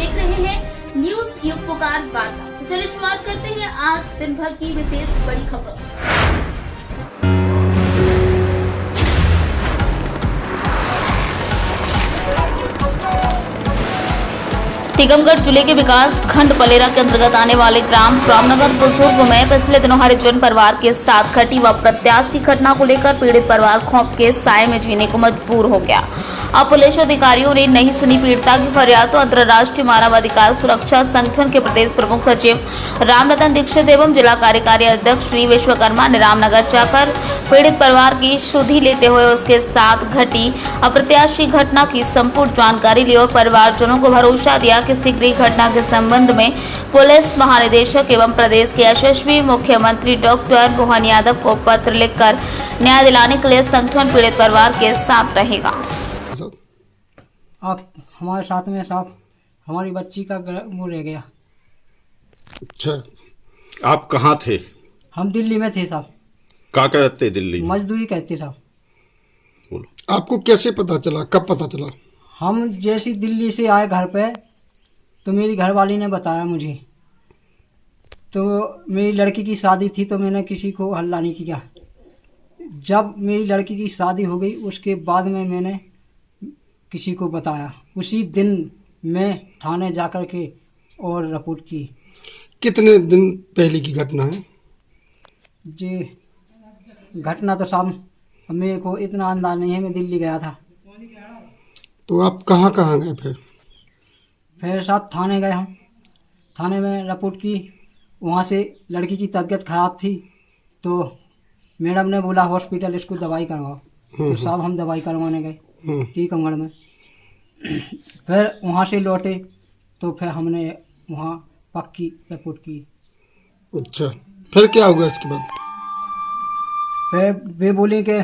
देख रहे हैं न्यूज युग पुकार वार्ता। तो चलिए शुरुआत करते हैं आज दिन भर की विशेष बड़ी खबरों से। टीकमगढ़ जिले के विकास खंड पलेरा के अंतर्गत आने वाले ग्राम रामनगर बुजुर्ग में पिछले दिनों हरिजन परिवार के साथ घटी व प्रत्याशी घटना को लेकर पीड़ित परिवार खौफ के साए में जीने को मजबूर हो गया। अब पुलिस अधिकारियों ने नहीं सुनी पीड़िता की फरियाद तो अंतर्राष्ट्रीय मानवाधिकार सुरक्षा संगठन के प्रदेश प्रमुख सचिव रामरतन दीक्षित एवं जिला कार्यकारी अध्यक्ष श्री विश्वकर्मा ने रामनगर जाकर पीड़ित परिवार की सुधि लेते हुए उसके साथ घटी अप्रत्याशी घटना की संपूर्ण जानकारी ली और परिवारजनों को भरोसा दिया कि शीघ्र ही घटना के संबंध में पुलिस महानिदेशक एवं प्रदेश के यशस्वी मुख्यमंत्री डॉक्टर मोहन यादव को पत्र लिखकर न्याय दिलाने के लिए संगठन पीड़ित परिवार के साथ रहेगा। आप हमारे साथ में साहब हमारी बच्ची का वो रह गया। अच्छा, आप कहाँ थे? हम दिल्ली में थे साहब। क्या करते दिल्ली में? मजदूरी करते साहब। बोलो। आपको कैसे पता चला, कब पता चला? हम जैसे दिल्ली से आए घर पे तो मेरी घरवाली ने बताया मुझे। तो मेरी लड़की की शादी थी तो मैंने किसी को हल्ला नहीं किया। जब मेरी लड़की की शादी हो गई उसके बाद में मैंने किसी को बताया। उसी दिन मैं थाने जाकर के और रिपोर्ट की। कितने दिन पहले की घटना है? जी घटना तो साहब मेरे को इतना अंदाज नहीं है। मैं दिल्ली गया था। तो आप कहाँ कहाँ गए फिर साहब थाने गए। हम थाने में रिपोर्ट की। वहाँ से लड़की की तबीयत ख़राब थी तो मैडम ने बोला हॉस्पिटल इसको दवाई करवाओ। तो साहब हम दवाई करवाने गए टीकमगढ़ में। फिर वहाँ से लौटे तो फिर हमने वहाँ पक्की रिपोर्ट की। अच्छा, फिर क्या हुआ इसके बाद? फिर वे बोले कि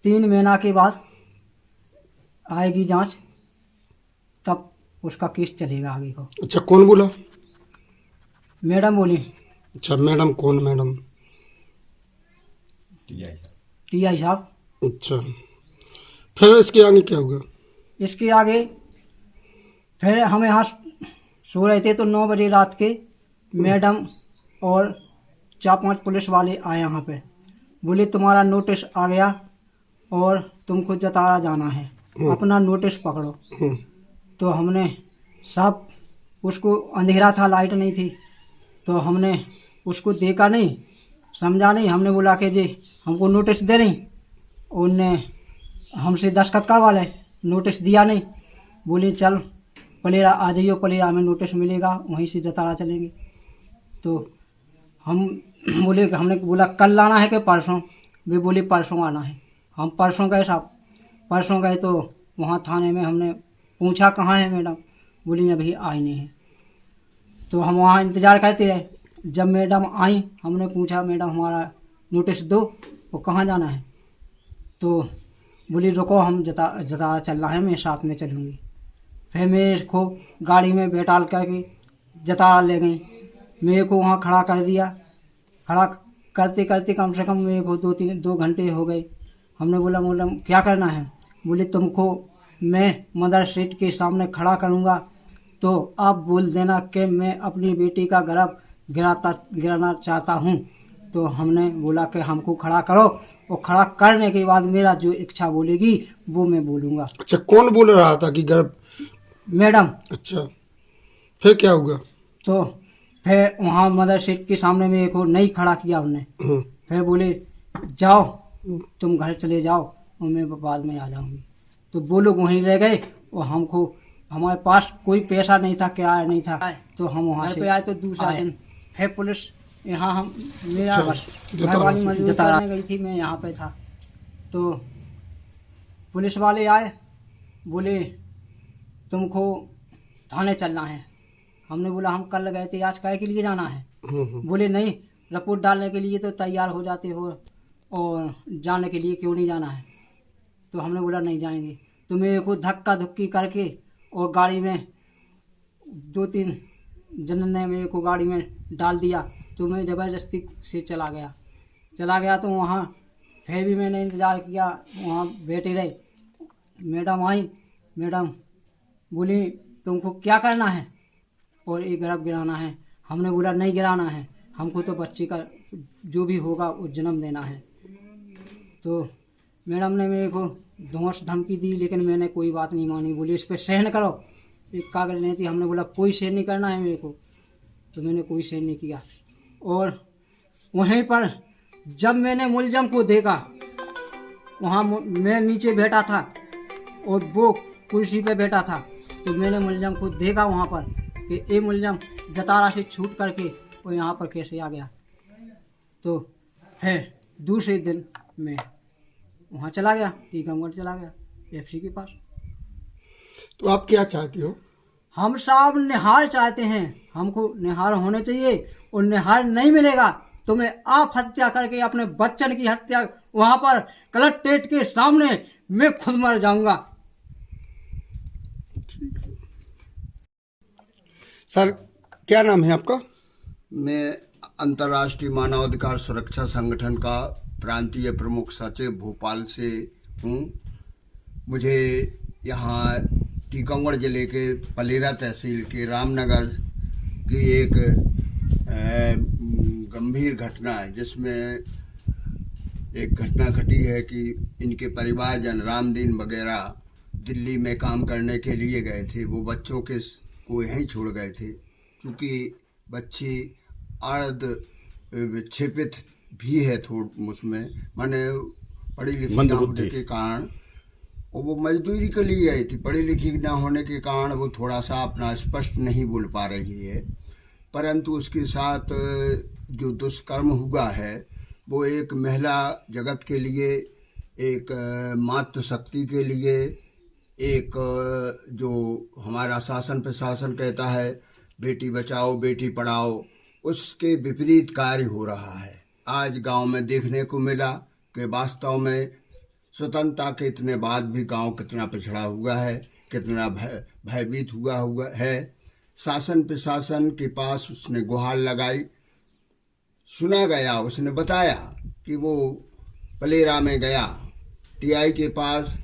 3 महीना के बाद आएगी जांच, तब उसका केस चलेगा आगे को। अच्छा, कौन बोला? मैडम बोली। अच्छा, मैडम कौन? मैडम टीआई साहब। अच्छा, फिर इसके आगे क्या हुआ? इसके आगे फिर हम यहाँ सो रहे थे तो 9 बजे रात के मैडम और 4-5 पुलिस वाले आए यहाँ पे। बोले तुम्हारा नोटिस आ गया और तुमको जतारा जाना है, अपना नोटिस पकड़ो। तो हमने सब उसको अंधेरा था, लाइट नहीं थी, तो हमने उसको देखा नहीं, समझा नहीं। हमने बोला कि जी हमको नोटिस दे रही। उनने हमसे दस्तखत करवा ले, नोटिस दिया नहीं। बोली चल पलेरा आ जाइयो, पलेरा में नोटिस मिलेगा, वहीं से जतारा चलेंगे। तो हम बोले, हमने बोला कल लाना है कि परसों? वे बोले परसों आना है। हम परसों गए साहब। परसों गए तो वहाँ थाने में हमने पूछा कहाँ है मैडम? बोली अभी आई नहीं है। तो हम वहाँ इंतज़ार करते रहे। जब मैडम आई हमने पूछा मैडम हमारा नोटिस दो, वो कहाँ जाना है? तो बोली रुको हम जतारा चल रहा है, मैं साथ में चलूँगी। फिर मेरे को गाड़ी में बैठाल करके जतारा ले गई। मेरे को वहाँ खड़ा कर दिया। खड़ा करते करते कम से कम मेरे को 2 घंटे हो गए। हमने बोला मैडम क्या करना है? बोले तुमको मैं मदर सीट के सामने खड़ा करूँगा तो आप बोल देना कि मैं अपनी बेटी का गर्भ गिराना चाहता हूँ। तो हमने बोला कि हमको खड़ा करो और खड़ा करने के बाद मेरा जो इच्छा बोलेगी वो मैं बोलूँगा। अच्छा, कौन बोल रहा था कि गर्भ? मैडम। अच्छा, फिर क्या हुआ? तो फिर वहाँ मदर सीट के सामने मेरे को नहीं खड़ा किया उन्होंने। फिर बोले जाओ तुम घर चले जाओ और मैं बाद में आ जाऊँगी। तो वो लोग वहीं रह गए और हमको, हमारे पास कोई पैसा नहीं था, क्या नहीं था। तो हम वहाँ से आए तो दूसरा दिन फिर पुलिस यहाँ हम मेरा घरवाली मजदूर करने गई थी, मैं यहाँ पे था। तो पुलिस वाले आए, बोले तुमको थाने चलना है। हमने बोला हम कल गए थे, आज काहे के लिए जाना है? बोले नहीं रिपोर्ट डालने के लिए तो तैयार हो जाते हो और जाने के लिए क्यों नहीं जाना है? तो हमने बोला नहीं जाएंगे। तो मेरे को धक्का धुक्की करके और गाड़ी में 2-3 जन ने मेरे को गाड़ी में डाल दिया। तो मैं ज़बरदस्ती से चला गया तो वहाँ फिर भी मैंने इंतज़ार किया, वहाँ बैठे रहे। मैडम आई, मैडम बोली तुमको क्या करना है और ये गर्भ गिराना है। हमने बोला नहीं गिराना है, हमको तो बच्चे का जो भी होगा वो जन्म देना है। तो मैडम ने मेरे को धौंस धमकी दी, लेकिन मैंने कोई बात नहीं मानी। बोली इस पर सहन करो, एक कागज नहीं थी। हमने बोला कोई सहन नहीं करना है मेरे को, तो मैंने कोई सहन नहीं किया। और वहीं पर जब मैंने मुलजम को देखा, वहाँ मैं नीचे बैठा था और वो कुर्सी पे बैठा था, तो मैंने मुलजम को देखा वहाँ पर कि ये मुलजम जतारा से छूट करके वो यहाँ पर कैसे आ गया। तो फिर दूसरे दिन मैं वहाँ चला गया, टीकमगढ़ चला गया, एफसी के पास। तो आप क्या चाहती हो? हम साहब निहार चाहते हैं, हमको निहार होने चाहिए, और निहार नहीं मिलेगा तो मैं आप हत्या करके अपने बच्चन की हत्या वहाँ पर कलेक्ट्रेट के सामने मैं खुद मर जाऊंगा। सर क्या नाम है आपका? मैं अंतर्राष्ट्रीय मानवाधिकार सुरक्षा संगठन का प्रांतीय प्रमुख सचिव भोपाल से हूँ। मुझे यहाँ टीकमगढ़ जिले के पलेरा तहसील के रामनगर की एक गंभीर घटना है, जिसमें एक घटना घटी है कि इनके परिवारजन रामदीन वगैरह दिल्ली में काम करने के लिए गए थे। वो बच्चों के को यहीं छोड़ गए थे। चूँकि बच्ची अर्ध विक्षेपित भी है, उसमें माने पढ़ी लिखी ना होने के कारण, और वो मजदूरी के लिए आई थी। पढ़ी लिखी ना होने के कारण वो थोड़ा सा अपना स्पष्ट नहीं बोल पा रही है, परंतु उसके साथ जो दुष्कर्म हुआ है वो एक महिला जगत के लिए, एक मातृशक्ति के लिए, एक जो हमारा शासन प्रशासन कहता है बेटी बचाओ बेटी पढ़ाओ, उसके विपरीत कार्य हो रहा है। आज गांव में देखने को मिला कि वास्तव में स्वतंत्रता के इतने बाद भी गांव कितना पिछड़ा हुआ है, कितना भयभीत हुआ है। शासन प्रशासन के पास उसने गुहार लगाई, सुना गया, उसने बताया कि वो पलेरा में गया, टीआई के पास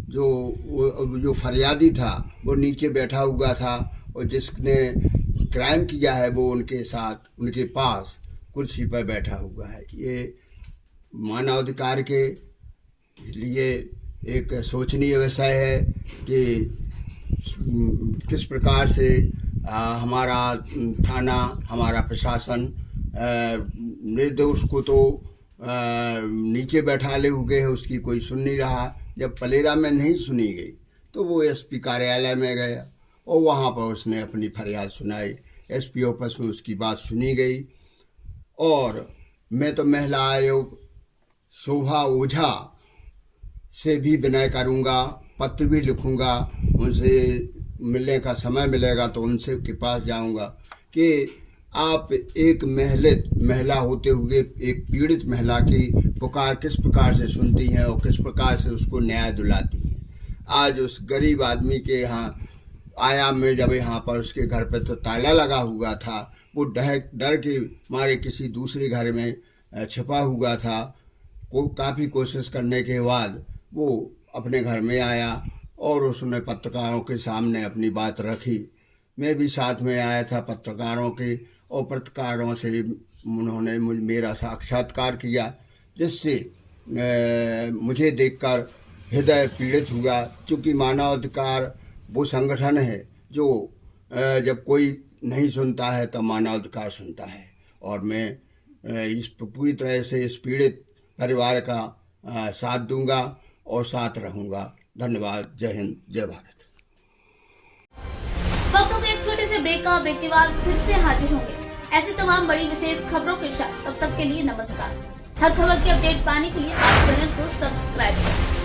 जो फरियादी था वो नीचे बैठा हुआ था, और जिसने क्राइम किया है वो उनके साथ उनके पास कुर्सी पर बैठा हुआ है। ये मानवाधिकार के लिए एक सोचनीय विषय है कि किस प्रकार से हमारा थाना, हमारा प्रशासन निर्दोष को तो नीचे बैठा ले हुए है, उसकी कोई सुन नहीं रहा। जब पलेरा में नहीं सुनी गई तो वो एसपी कार्यालय में गया और वहाँ पर उसने अपनी फरियाद सुनाई। एसपी ऑफिस में उसकी बात सुनी गई, और मैं तो महिला आयोग शोभा ओझा से भी विनय करूँगा, पत्र भी लिखूँगा, उनसे मिलने का समय मिलेगा तो उनसे के पास जाऊँगा कि आप एक महिला होते हुए एक पीड़ित महिला की पुकार किस प्रकार से सुनती हैं और किस प्रकार से उसको न्याय दिलाती हैं। आज उस गरीब आदमी के यहाँ आया मैं जब यहाँ पर उसके घर पे तो ताला लगा हुआ था, वो डर के मारे किसी दूसरे घर में छिपा हुआ था। काफ़ी कोशिश करने के बाद वो अपने घर में आया और उसने पत्रकारों के सामने अपनी बात रखी। मैं भी साथ में आया था पत्रकारों के, और पत्रकारों से उन्होंने मेरा साक्षात्कार किया, जिससे मुझे देखकर हृदय पीड़ित हुआ। चूँकि मानवाधिकार वो संगठन है जो जब कोई नहीं सुनता है तो मानवाधिकार सुनता है, और मैं इस पूरी तरह से इस पीड़ित परिवार का साथ दूंगा और साथ रहूंगा। धन्यवाद। जय हिंद, जय भारत। वक्त एक छोटे से ब्रेक का, ब्रेक के बाद फिर से हाजिर होंगे ऐसी तमाम बड़ी विशेष खबरों के साथ। तब तक के लिए नमस्कार। हर खबर की अपडेट पाने के लिए आप चैनल को सब्सक्राइब करें।